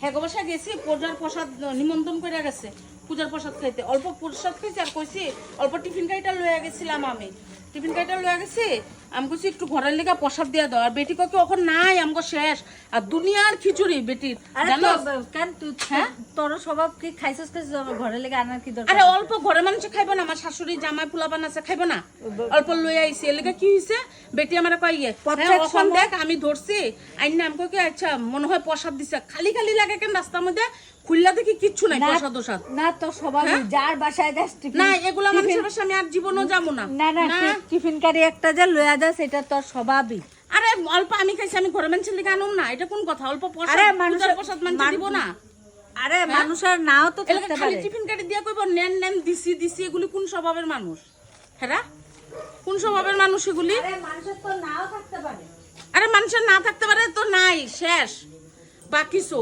হ্যাঁ বাসা গেছি পূজার প্রসাদ নিমন্ত্রণ করে গেছে পূজার প্রসাদ খাইতে অল্প প্রসাদ খাইছি আর কইছি অল্প টিফিন গাড়িটা লইয়া গেছিলাম আমি টিফিন গাড়িটা লইয়া গেছি আমি কইছি একটু ঘরের লেগা প্রসাদ দিয়া দাও আর বেটি ককে ওখন নাই আমগো শেষ আর দুনিয়ার খিচুড়ি বেটির জানো কেন তুই তোর স্বভাব কি খাইছস ঘরে লেগে আনার কি দরকার আরে অল্প ঘরে মানুষ খাইবো না আমার শাশুড়ি জামাই ফুলাবান আছে খাইবো না অল্প লইয়া আইছি এর লেগে কি হইছে বেটি আমার কই ওখন দেখ আমি ধরছি আইনা আমি কই আচ্ছা মনে হয় প্রসাদ দিছে খালি খালি লাগে কেন রাস্তার মধ্যে খুললা দেখি কিচ্ছু নাই প্রসাদ ওসাদ না তো স্বভাব যার বাসায় যাস না এগুলা মানুষের বাসায় আমি আর জীবনও যাবো না না না টিফিন কারি একটা যে লইয়া যাস এটা তোর স্বভাবই আরে অল্প আমি খাইছি আমি ঘরে মানুষের লিগে আনুম না এটা কোন কথা অল্প প্রসাদ আরে পূজার প্রসাদ মানুষ দিব না আরে মানুষের নাও তো থাকতে খালি পারে টিফিন কাটি দিয়া কইব নেন নেন দিছি এগুলি কোন স্বভাবের মানুষ হেরা কোন স্বভাবের মানুষ এগুলি আরে মানুষের তো নাও থাকতে পারে আরে মানুষের না থাকতে পারে তো নাই শেষ বাকিছো